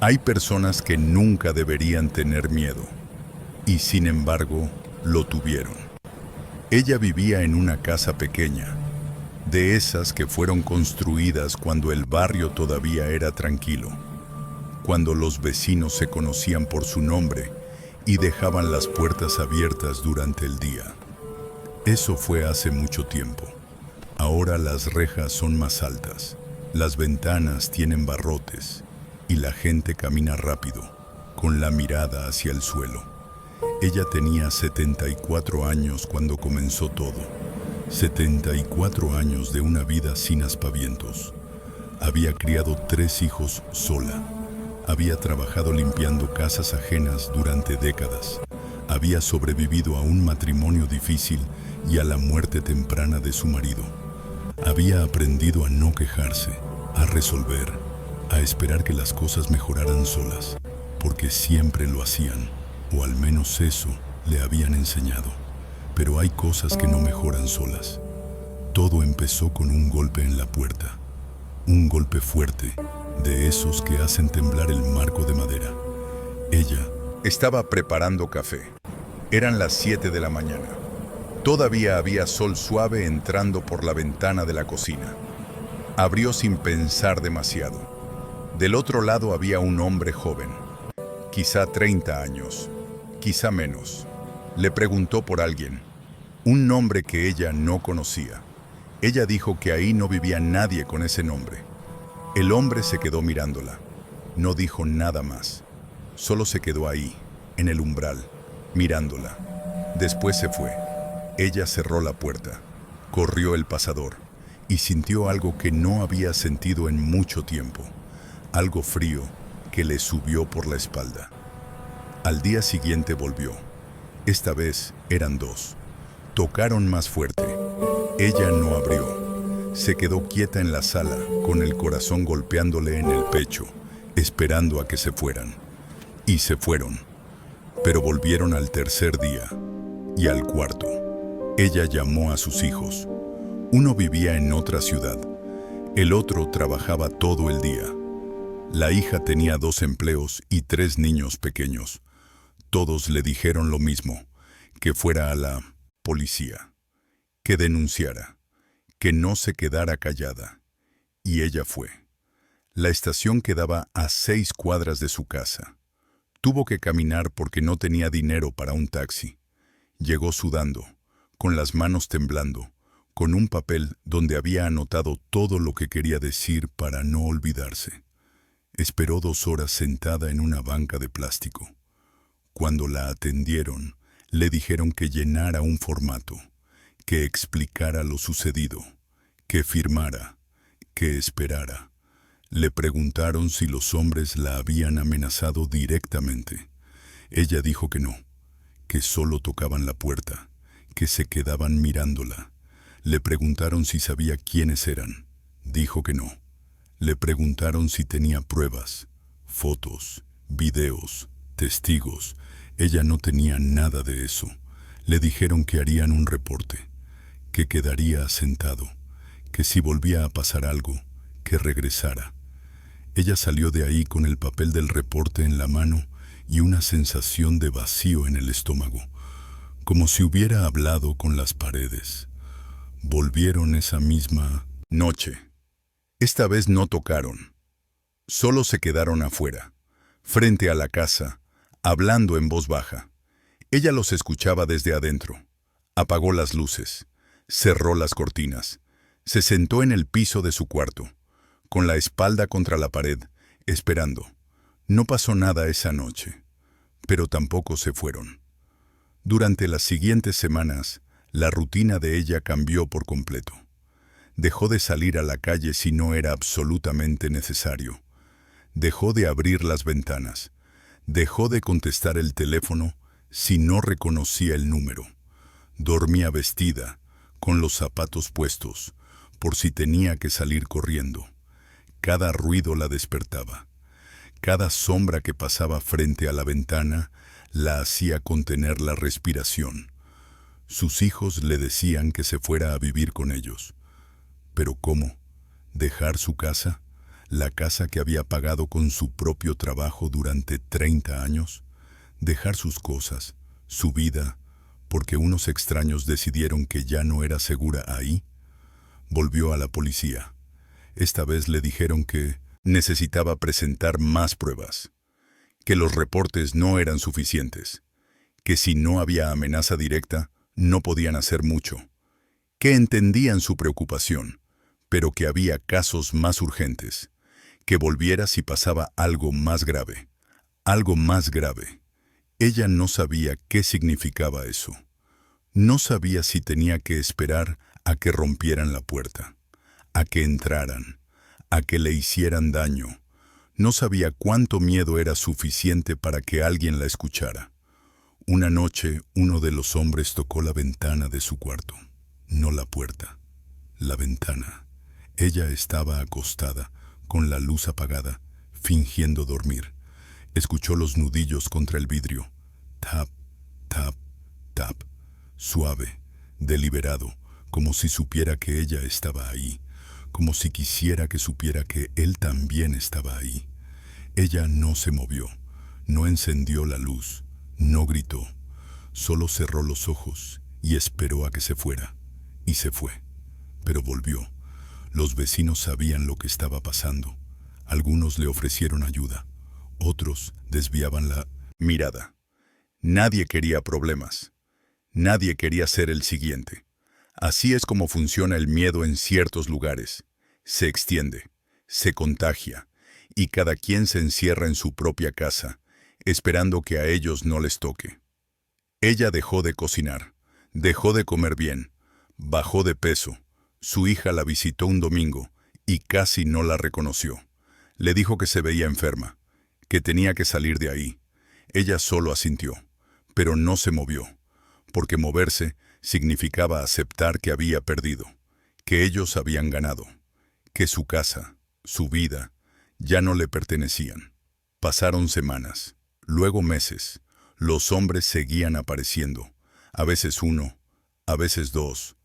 Hay personas que nunca deberían tener miedo, y sin embargo, lo tuvieron. Ella vivía en una casa pequeña, de esas que fueron construidas cuando el barrio todavía era tranquilo, cuando los vecinos se conocían por su nombre y dejaban las puertas abiertas durante el día. Eso fue hace mucho tiempo. Ahora las rejas son más altas, las ventanas tienen barrotes y la gente camina rápido, con la mirada hacia el suelo. Ella tenía 74 años cuando comenzó todo. 74 años de una vida sin aspavientos. Había criado 3 hijos sola. Había trabajado limpiando casas ajenas durante décadas. Había sobrevivido a un matrimonio difícil y a la muerte temprana de su marido. Había aprendido a no quejarse, a resolver, a esperar que las cosas mejoraran solas, porque siempre lo hacían, o al menos eso le habían enseñado. Pero hay cosas que no mejoran solas. Todo empezó con un golpe en la puerta, un golpe fuerte, de esos que hacen temblar el marco de madera. Ella estaba preparando café. Eran las 7 de la mañana. Todavía había sol suave entrando por la ventana de la cocina. Abrió sin pensar demasiado. Del otro lado había un hombre joven, quizá 30 años, quizá menos. Le preguntó por alguien, un nombre que ella no conocía. Ella dijo que ahí no vivía nadie con ese nombre. El hombre se quedó mirándola. No dijo nada más. Solo se quedó ahí, en el umbral, mirándola. Después se fue. Ella cerró la puerta, corrió el pasador y sintió algo que no había sentido en mucho tiempo. Algo frío que le subió por la espalda. Al día siguiente volvió. Esta vez eran 2. Tocaron más fuerte. Ella no abrió. Se quedó quieta en la sala, con el corazón golpeándole en el pecho, esperando a que se fueran. Y se fueron. Pero volvieron al tercer día y al cuarto. Ella llamó a sus hijos. Uno vivía en otra ciudad. El otro trabajaba todo el día. La hija tenía 2 empleos y 3 niños pequeños. Todos le dijeron lo mismo, que fuera a la policía, que denunciara, que no se quedara callada. Y ella fue. La estación quedaba a 6 cuadras de su casa. Tuvo que caminar porque no tenía dinero para un taxi. Llegó sudando, con las manos temblando, con un papel donde había anotado todo lo que quería decir para no olvidarse. Esperó 2 horas sentada en una banca de plástico. Cuando la atendieron, le dijeron que llenara un formato, que explicara lo sucedido, que firmara, que esperara. Le preguntaron si los hombres la habían amenazado directamente. Ella dijo que no, que solo tocaban la puerta, que se quedaban mirándola. Le preguntaron si sabía quiénes eran. Dijo que no. Le preguntaron si tenía pruebas, fotos, videos, testigos. Ella no tenía nada de eso. Le dijeron que harían un reporte, que quedaría sentado, que si volvía a pasar algo, que regresara. Ella salió de ahí con el papel del reporte en la mano y una sensación de vacío en el estómago, como si hubiera hablado con las paredes. Volvieron esa misma noche. Esta vez no tocaron. Solo se quedaron afuera, frente a la casa, hablando en voz baja. Ella los escuchaba desde adentro. Apagó las luces, cerró las cortinas, se sentó en el piso de su cuarto, con la espalda contra la pared, esperando. No pasó nada esa noche, pero tampoco se fueron. Durante las siguientes semanas, la rutina de ella cambió por completo. Dejó de salir a la calle si no era absolutamente necesario. Dejó de abrir las ventanas. Dejó de contestar el teléfono si no reconocía el número. Dormía vestida, con los zapatos puestos, por si tenía que salir corriendo. Cada ruido la despertaba. Cada sombra que pasaba frente a la ventana la hacía contener la respiración. Sus hijos le decían que se fuera a vivir con ellos. ¿Pero cómo? ¿Dejar su casa? la casa que había pagado con su propio trabajo durante 30 años, dejar sus cosas, su vida, porque unos extraños decidieron que ya no era segura ahí. Volvió a la policía. Esta vez le dijeron que necesitaba presentar más pruebas, que los reportes no eran suficientes, que si no había amenaza directa, no podían hacer mucho, que entendían su preocupación, pero que había casos más urgentes, que volviera si pasaba algo más grave. Algo más grave. Ella no sabía qué significaba eso. No sabía si tenía que esperar a que rompieran la puerta, a que entraran, a que le hicieran daño. No sabía cuánto miedo era suficiente para que alguien la escuchara. Una noche, uno de los hombres tocó la ventana de su cuarto. No la puerta, la ventana. Ella estaba acostada, con la luz apagada, fingiendo dormir. Escuchó los nudillos contra el vidrio. Tap, tap, tap. Suave, deliberado, como si supiera que ella estaba ahí, como si quisiera que supiera que él también estaba ahí. Ella no se movió, no encendió la luz, no gritó, solo cerró los ojos y esperó a que se fuera. Y se fue, pero volvió. Los vecinos sabían lo que estaba pasando. Algunos le ofrecieron ayuda, otros desviaban la mirada. Nadie quería problemas. Nadie quería ser el siguiente. Así es como funciona el miedo en ciertos lugares. Se extiende, se contagia, y cada quien se encierra en su propia casa, esperando que a ellos no les toque. Ella dejó de cocinar, dejó de comer bien, bajó de peso. Su hija la visitó un domingo y casi no la reconoció. Le dijo que se veía enferma, que tenía que salir de ahí. Ella solo asintió, pero no se movió, porque moverse significaba aceptar que había perdido, que ellos habían ganado, que su casa, su vida, ya no le pertenecían. Pasaron semanas, luego meses. Los hombres seguían apareciendo, a veces uno, a veces dos,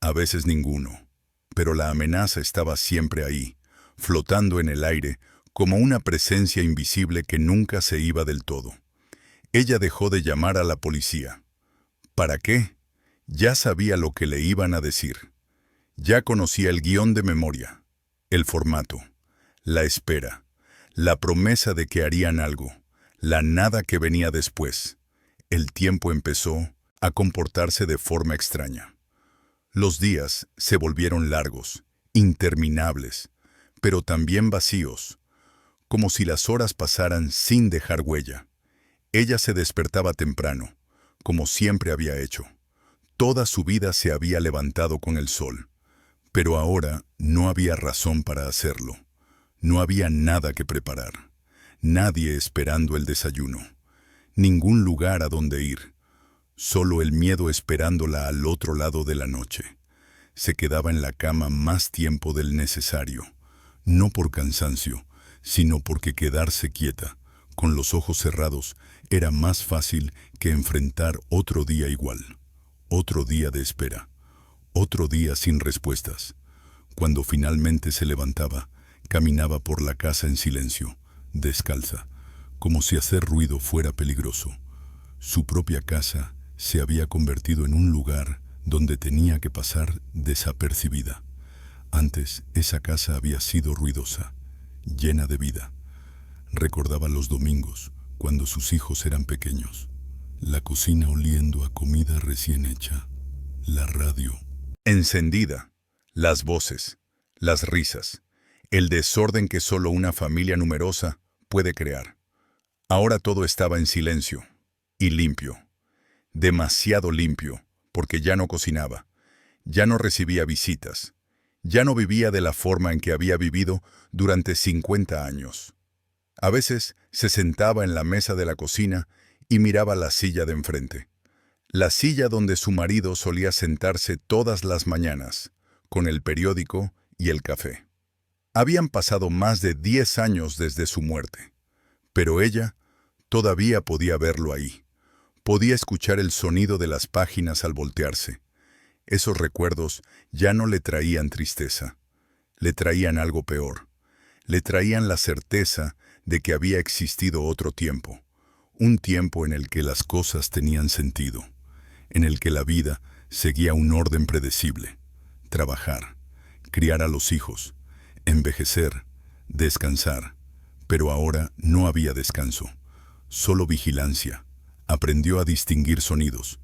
a veces ninguno. Pero la amenaza estaba siempre ahí, flotando en el aire, como una presencia invisible que nunca se iba del todo. Ella dejó de llamar a la policía. ¿Para qué? Ya sabía lo que le iban a decir. Ya conocía el guión de memoria, el formato, la espera, la promesa de que harían algo, la nada que venía después. El tiempo empezó a comportarse de forma extraña. Los días se volvieron largos, interminables, pero también vacíos, como si las horas pasaran sin dejar huella. Ella se despertaba temprano, como siempre había hecho. Toda su vida se había levantado con el sol, pero ahora no había razón para hacerlo. No había nada que preparar, nadie esperando el desayuno, ningún lugar a donde ir, solo el miedo esperándola al otro lado de la noche. Se quedaba en la cama más tiempo del necesario, no por cansancio, sino porque quedarse quieta, con los ojos cerrados, era más fácil que enfrentar otro día igual, otro día de espera, otro día sin respuestas. Cuando finalmente se levantaba, caminaba por la casa en silencio, descalza, como si hacer ruido fuera peligroso. Su propia casa se había convertido en un lugar donde tenía que pasar desapercibida. Antes, esa casa había sido ruidosa, llena de vida. Recordaba los domingos, cuando sus hijos eran pequeños, la cocina oliendo a comida recién hecha, la radio encendida, las voces, las risas, el desorden que solo una familia numerosa puede crear. Ahora todo estaba en silencio y limpio, demasiado limpio, porque ya no cocinaba, ya no recibía visitas, ya no vivía de la forma en que había vivido durante 50 años. A veces se sentaba en la mesa de la cocina y miraba la silla de enfrente, la silla donde su marido solía sentarse todas las mañanas, con el periódico y el café. Habían pasado más de 10 años desde su muerte, pero ella todavía podía verlo ahí. Podía escuchar el sonido de las páginas al voltearse. Esos recuerdos ya no le traían tristeza, le traían algo peor. Le traían la certeza de que había existido otro tiempo, un tiempo en el que las cosas tenían sentido, en el que la vida seguía un orden predecible: trabajar, criar a los hijos, envejecer, descansar. Pero ahora no había descanso, solo vigilancia. Aprendió a distinguir sonidos: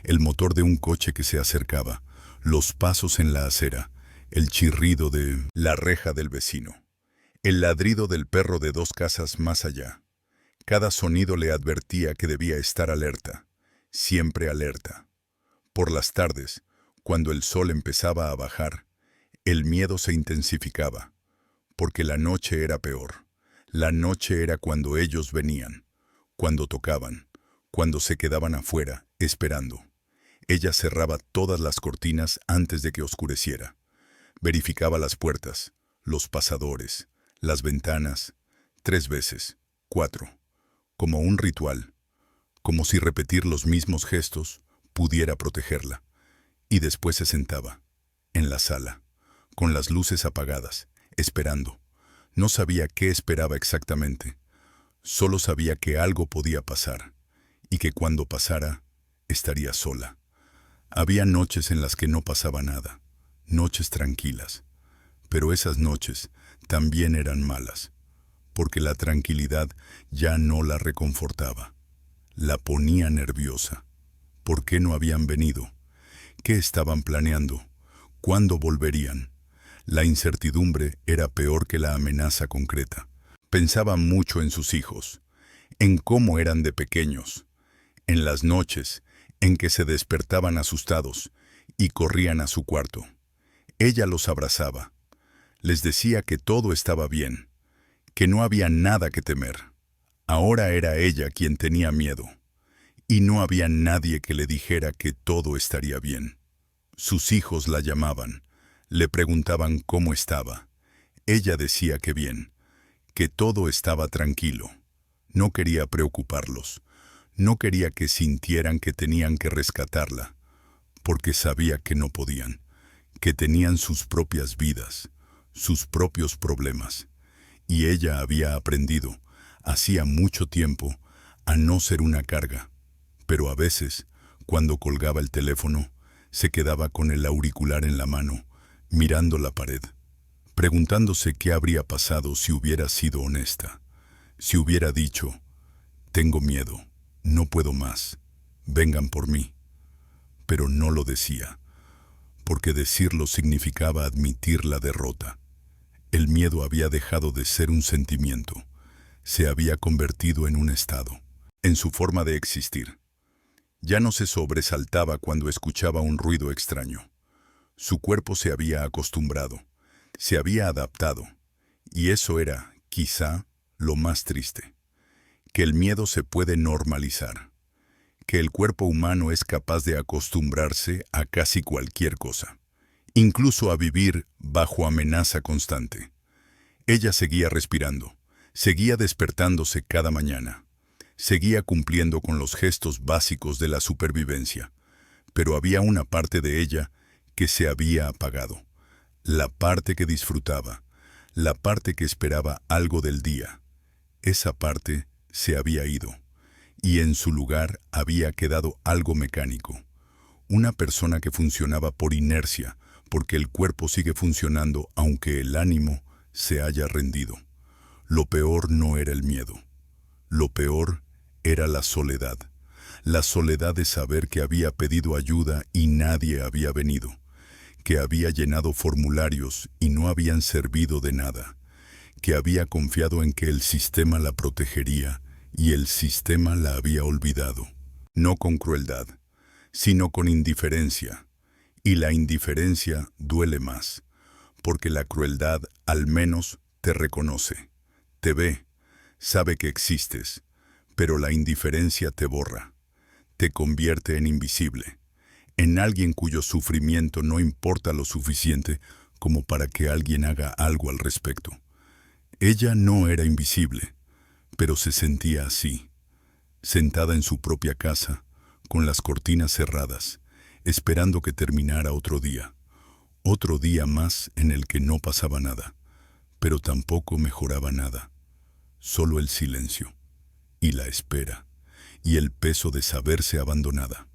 el motor de un coche que se acercaba, los pasos en la acera, el chirrido de la reja del vecino, el ladrido del perro de 2 casas más allá. Cada sonido le advertía que debía estar alerta, siempre alerta. Por las tardes, cuando el sol empezaba a bajar, el miedo se intensificaba, porque la noche era peor. La noche era cuando ellos venían, cuando tocaban, cuando se quedaban afuera, esperando. Ella cerraba todas las cortinas antes de que oscureciera. Verificaba las puertas, los pasadores, las ventanas, 3 veces, 4, como un ritual, como si repetir los mismos gestos pudiera protegerla. Y después se sentaba, en la sala, con las luces apagadas, esperando. No sabía qué esperaba exactamente, solo sabía que algo podía pasar, y que cuando pasara, estaría sola. Había noches en las que no pasaba nada, noches tranquilas, pero esas noches también eran malas, porque la tranquilidad ya no la reconfortaba, la ponía nerviosa. ¿Por qué no habían venido? ¿Qué estaban planeando? ¿Cuándo volverían? La incertidumbre era peor que la amenaza concreta. Pensaba mucho en sus hijos, en cómo eran de pequeños, en las noches en que se despertaban asustados y corrían a su cuarto. Ella los abrazaba, les decía que todo estaba bien, que no había nada que temer. Ahora era ella quien tenía miedo, y no había nadie que le dijera que todo estaría bien. Sus hijos la llamaban, le preguntaban cómo estaba. Ella decía que bien, que todo estaba tranquilo. No quería preocuparlos, no quería que sintieran que tenían que rescatarla, porque sabía que no podían, que tenían sus propias vidas, sus propios problemas. Y ella había aprendido, hacía mucho tiempo, a no ser una carga. Pero a veces, cuando colgaba el teléfono, se quedaba con el auricular en la mano, mirando la pared, preguntándose qué habría pasado si hubiera sido honesta, si hubiera dicho: tengo miedo, no puedo más, vengan por mí. Pero no lo decía, porque decirlo significaba admitir la derrota. El miedo había dejado de ser un sentimiento, se había convertido en un estado, en su forma de existir. Ya no se sobresaltaba cuando escuchaba un ruido extraño. Su cuerpo se había acostumbrado, se había adaptado, y eso era, quizá, lo más triste, que el miedo se puede normalizar, que el cuerpo humano es capaz de acostumbrarse a casi cualquier cosa, incluso a vivir bajo amenaza constante. Ella seguía respirando, seguía despertándose cada mañana, seguía cumpliendo con los gestos básicos de la supervivencia, pero había una parte de ella que se había apagado, la parte que disfrutaba, la parte que esperaba algo del día. Esa parte se había ido, y en su lugar había quedado algo mecánico, una persona que funcionaba por inercia, porque el cuerpo sigue funcionando aunque el ánimo se haya rendido. Lo peor no era el miedo, lo peor era la soledad de saber que había pedido ayuda y nadie había venido, que había llenado formularios y no habían servido de nada, que había confiado en que el sistema la protegería y el sistema la había olvidado, no con crueldad, sino con indiferencia, y la indiferencia duele más, porque la crueldad al menos te reconoce, te ve, sabe que existes, pero la indiferencia te borra, te convierte en invisible, en alguien cuyo sufrimiento no importa lo suficiente como para que alguien haga algo al respecto. Ella no era invisible, pero se sentía así, sentada en su propia casa, con las cortinas cerradas, esperando que terminara otro día más en el que no pasaba nada, pero tampoco mejoraba nada. Solo el silencio, y la espera, y el peso de saberse abandonada.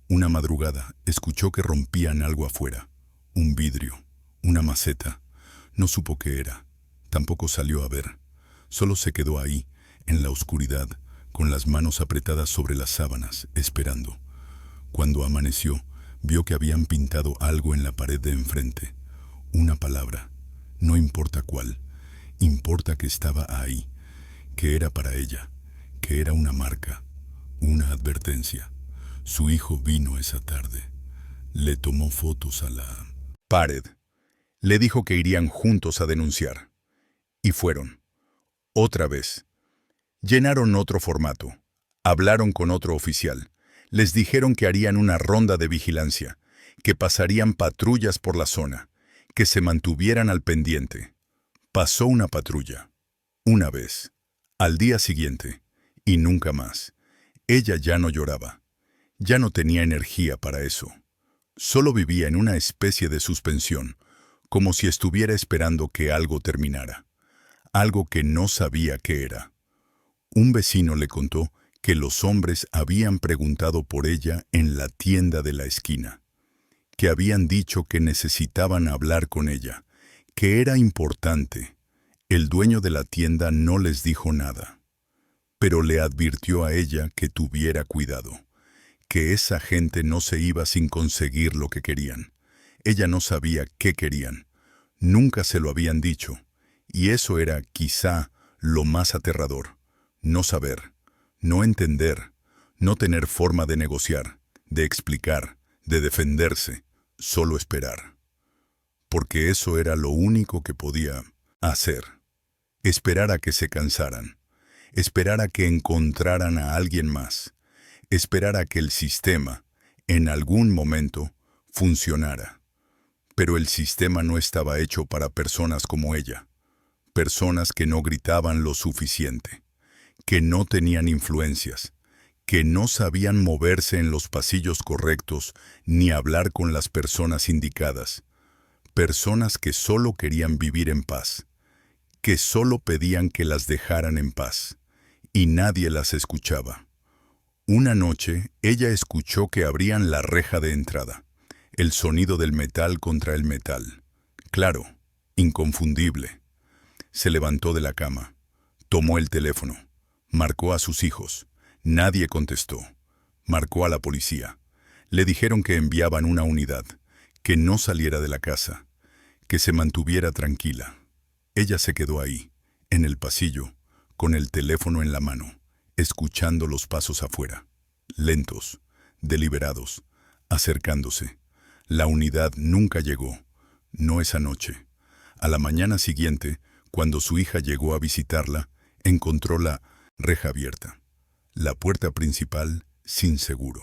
Una madrugada escuchó que rompían algo afuera, un vidrio, una maceta. No supo qué era, tampoco salió a ver. Solo se quedó ahí, en la oscuridad, con las manos apretadas sobre las sábanas, esperando. Cuando amaneció, vio que habían pintado algo en la pared de enfrente. Una palabra, no importa cuál, importa que estaba ahí, que era para ella, que era una marca, una advertencia. Su hijo vino esa tarde. Le tomó fotos a la pared. Le dijo que irían juntos a denunciar. Y fueron. Otra vez. Llenaron otro formato. Hablaron con otro oficial. Les dijeron que harían una ronda de vigilancia, que pasarían patrullas por la zona, que se mantuvieran al pendiente. Pasó una patrulla. Una vez. Al día siguiente. Y nunca más. Ella ya no lloraba. Ya no tenía energía para eso. Solo vivía en una especie de suspensión, como si estuviera esperando que algo terminara. Algo que no sabía qué era. Un vecino le contó que los hombres habían preguntado por ella en la tienda de la esquina, que habían dicho que necesitaban hablar con ella, que era importante. El dueño de la tienda no les dijo nada, pero le advirtió a ella que tuviera cuidado, que esa gente no se iba sin conseguir lo que querían. Ella no sabía qué querían, nunca se lo habían dicho, y eso era quizá lo más aterrador, no saber, no entender, no tener forma de negociar, de explicar, de defenderse, solo esperar. Porque eso era lo único que podía hacer. Esperar a que se cansaran, esperar a que encontraran a alguien más, esperar a que el sistema, en algún momento, funcionara. Pero el sistema no estaba hecho para personas como ella, personas que no gritaban lo suficiente, que no tenían influencias, que no sabían moverse en los pasillos correctos ni hablar con las personas indicadas, personas que solo querían vivir en paz, que solo pedían que las dejaran en paz, y nadie las escuchaba. Una noche, ella escuchó que abrían la reja de entrada, el sonido del metal contra el metal. Claro, inconfundible. Se levantó de la cama, tomó el teléfono, marcó a sus hijos. Nadie contestó. Marcó a la policía. Le dijeron que enviaban una unidad, que no saliera de la casa, que se mantuviera tranquila. Ella se quedó ahí, en el pasillo, con el teléfono en la mano, escuchando los pasos afuera, lentos, deliberados, acercándose. La unidad nunca llegó, no esa noche. A la mañana siguiente, cuando su hija llegó a visitarla, encontró la reja abierta, la puerta principal sin seguro,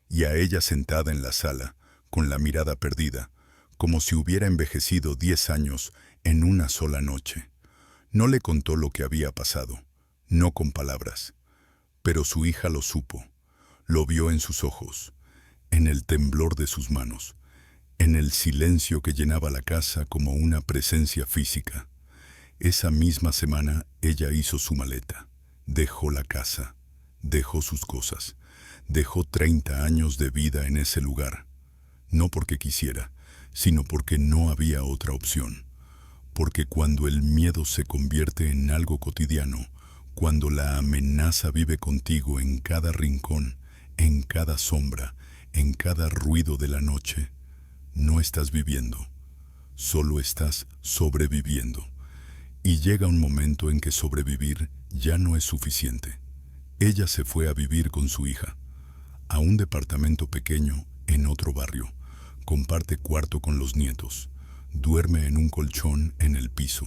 y a ella sentada en la sala, con la mirada perdida, como si hubiera envejecido 10 años en una sola noche. No le contó lo que había pasado, no con palabras, pero su hija lo supo, lo vio en sus ojos, en el temblor de sus manos, en el silencio que llenaba la casa como una presencia física. Esa misma semana ella hizo su maleta, dejó la casa, dejó sus cosas, dejó 30 años de vida en ese lugar, no porque quisiera, sino porque no había otra opción. Porque cuando el miedo se convierte en algo cotidiano, cuando la amenaza vive contigo en cada rincón, en cada sombra, en cada ruido de la noche, no estás viviendo, solo estás sobreviviendo. Y llega un momento en que sobrevivir ya no es suficiente. Ella se fue a vivir con su hija, a un departamento pequeño en otro barrio. Comparte cuarto con los nietos. Duerme en un colchón en el piso.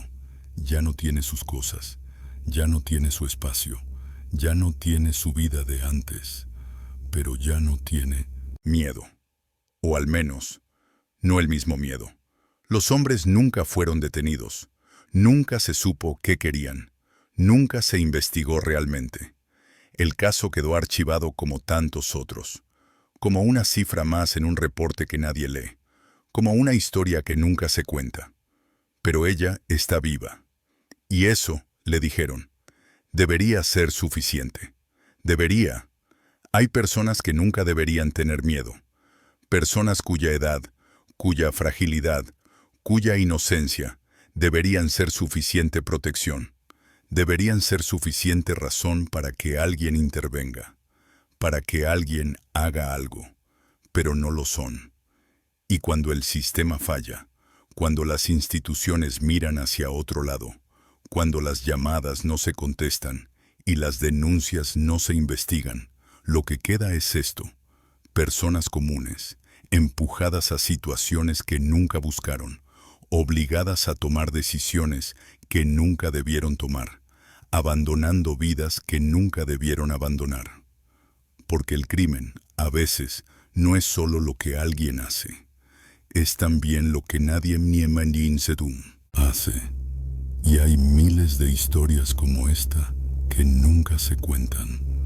Ya no tiene sus cosas. Ya no tiene su espacio. Ya no tiene su vida de antes. Pero ya no tiene miedo. O al menos, no el mismo miedo. Los hombres nunca fueron detenidos. Nunca se supo qué querían. Nunca se investigó realmente. El caso quedó archivado como tantos otros. Como una cifra más en un reporte que nadie lee. Como una historia que nunca se cuenta. pero ella está viva. Y eso, le dijeron, debería ser suficiente. Debería. Hay personas que nunca deberían tener miedo. Personas cuya edad, cuya fragilidad, cuya inocencia deberían ser suficiente protección. Deberían ser suficiente razón para que alguien intervenga, para que alguien haga algo, pero no lo son. Y cuando el sistema falla, cuando las instituciones miran hacia otro lado, cuando las llamadas no se contestan y las denuncias no se investigan, lo que queda es esto: personas comunes, empujadas a situaciones que nunca buscaron, obligadas a tomar decisiones que nunca debieron tomar, abandonando vidas que nunca debieron abandonar. Porque el crimen, a veces, no es solo lo que alguien hace, es también lo que nadie hace. Y hay miles de historias como esta que nunca se cuentan.